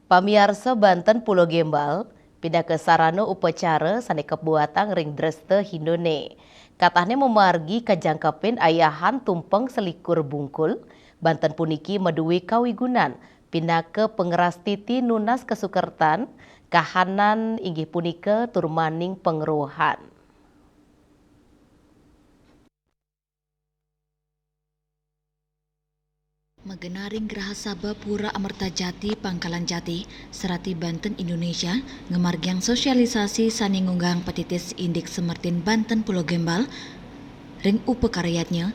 Pamiarsa Banten Pulau Gembal, pindah ke sarana upacara sanekep buatang ring dreste Hindone. Katahnya memargi kajangkapin ayahan tumpeng selikur bungkul, Banten puniki medui kawigunan, pindah ke pengeras titi nunas kesukertan, kahanan inggih punika turmaning pengeruhan. Megenaring Geraha Sabah Pura Amerta Jati Pangkalan Jati, Serati Banten Indonesia, ngemargiang sosialisasi sani ngunggang petitis Indik Semertin Banten Pulau Gembal, ring upekaryatnya,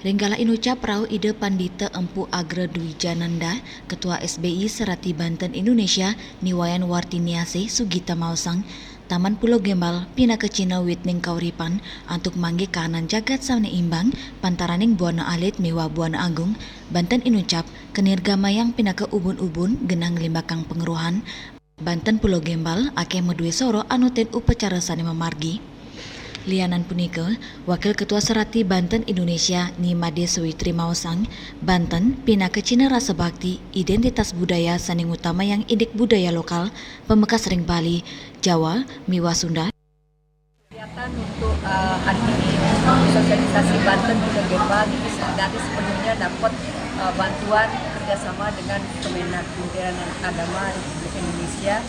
Renggala inucap rau ide Pandita Empu Agra Dwi Jananda, Ketua SBI Serati Banten Indonesia, Niwayan Wartiniase Sugita Mausang, Taman Pulau Gembal, pina ke Cina Witning Kauripan, antuk manggi kanan jagat sauni imbang, pantaraning Buana Alit Miwa Buana Agung, Banten inucap, kenirga mayang pina ke ubun-ubun, genang limbakang pengeruhan, Banten Pulau Gembal, ake medue soro anutin upacara sani memargi. Lianan punika, Wakil Ketua Serati Banten Indonesia Nimade Sawitri Mausang, Banten pina ke Cina rasa bakti, identitas budaya saning utama yang indik budaya lokal, pemekas ring Bali, Jawa, Miwa Sunda. Kegiatan untuk hari ini sosialisasi Banten Pulau Gembal ini sepenuhnya dapat bantuan kerjasama dengan Kemenag Kementerian Agama Republik Indonesia.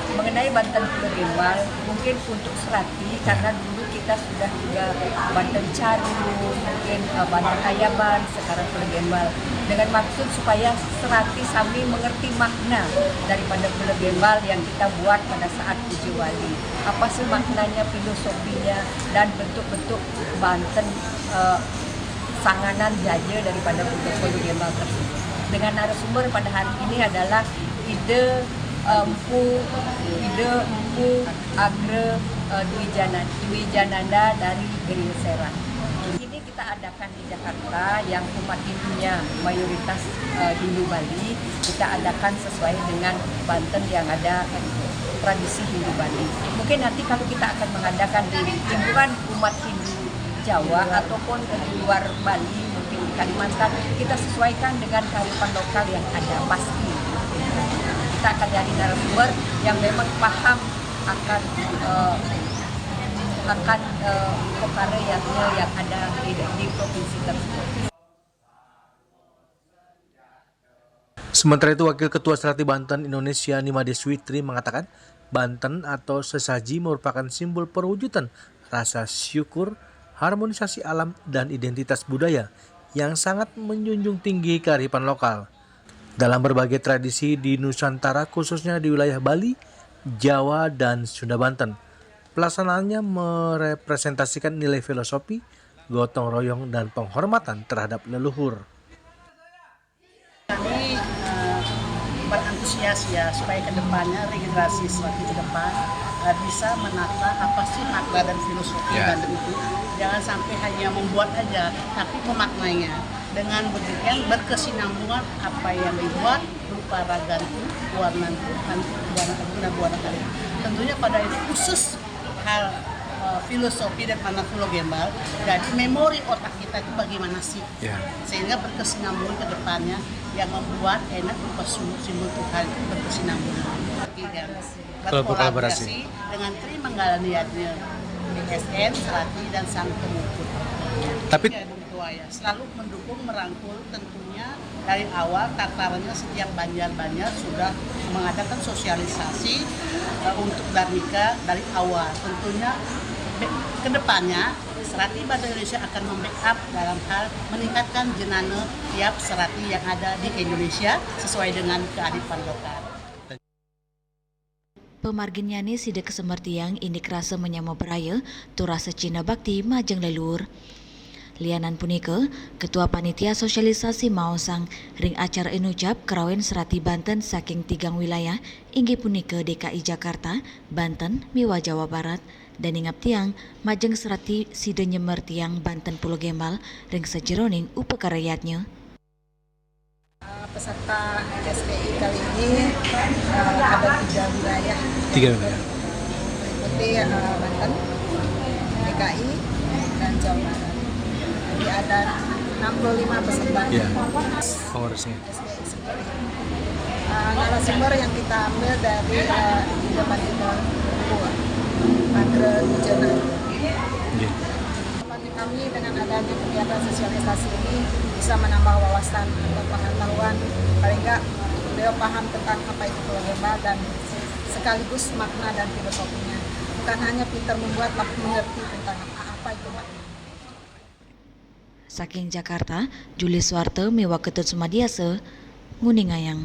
Mengenai Banten Pulau Gembal, mungkin untuk Serati karena dulu kita sudah juga Banten Caru, mungkin Banten Ayaban, sekarang Pulau Gembal. Dengan maksud supaya Serati sambil mengerti makna daripada Pulau Gembal yang kita buat pada saat Puji Wali. Apa sih maknanya, filosofinya, dan bentuk-bentuk Banten sanganan jaja daripada Pulau Gembal tersebut. Dengan narasumber pada hari ini adalah ide Empu Agra Dwi Jananda dari Geril Serang. Ini kita adakan di Jakarta yang umat Hindunya mayoritas Hindu Bali. Kita adakan sesuai dengan Banten yang ada tradisi Hindu Bali. Mungkin nanti kalau kita akan mengadakan di lingkungan umat Hindu Jawa ataupun di luar Bali, mungkin di Kalimantan, kita sesuaikan dengan kearifan lokal yang ada pasti. Kita akan cari narasumber yang memang paham akan pekaryatnya yang ada di provinsi tersebut. Sementara itu, Wakil Ketua Serati Banten Indonesia Nimade Sawitri mengatakan Banten atau sesaji merupakan simbol perwujudan rasa syukur, harmonisasi alam, dan identitas budaya yang sangat menjunjung tinggi kearifan lokal. Dalam berbagai tradisi di Nusantara, khususnya di wilayah Bali, Jawa, dan Sunda Banten, pelaksanaannya merepresentasikan nilai filosofi, gotong royong, dan penghormatan terhadap leluhur. Kami berantusias ya supaya kedepannya regenerasi Serati ke depan bisa menata apa sih makna dan filosofi Banten itu. Jangan sampai hanya membuat aja, tapi memaknainya. Dengan demikian berkesinambungan apa yang dibuat berupa ragantu, warnantu, dan buana kali. Tentunya pada ini khusus hal filosofi dan makna Pulau Gembal. Jadi memori otak kita itu bagaimana sih? Sehingga berkesinambungan ke depannya yang membuat enak berupa simbol Tuhan berkesinambungan. Berkolaborasi dengan Tri Manggala Niatnya, BSN, Serati, dan Sang Pemukul. Tapi selalu mendukung, merangkul, tentunya dari awal tatarannya setiap banjar-banjar sudah mengadakan sosialisasi untuk Dharmika dari awal. Tentunya kedepannya Serati Banten Indonesia akan membackup dalam hal meningkatkan jenana tiap Serati yang ada di Indonesia sesuai dengan kearifan lokal. Pemarginyani sida kesemertiang indik rasa menyama beraya, tu rasa Cina bakti majeng leluhur. Lianan punika, Ketua Panitia Sosialisasi Mausang ring acara inucap kerawen Serati Banten saking tigang wilayah inggih punika DKI Jakarta, Banten, Miwa Jawa Barat, dan ingap tiang majeng Serati sida nyemer tiang Banten Pulau Gembal ring sejeroning upekaryatnya. Peserta SBI kali ini ada 3 wilayah. Meliputi Banten, DKI, dan Jawa Barat. Jadi ada 65 peserta kongresnya. narasumber yang kita ambil dari Jaman Andre Wijana. Harapan kami dengan adanya kegiatan sosialisasi ini bisa menambah wawasan atau pengetahuan, paling nggak beliau paham tentang apa itu Pulau Gembal dan sekaligus makna dan filosofinya. Bukan hanya pintar membuat, tapi mengerti tentang apa itu makna. Saking Jakarta, Juli Swarte, Mewaketut Sumadiase, Nguningayang.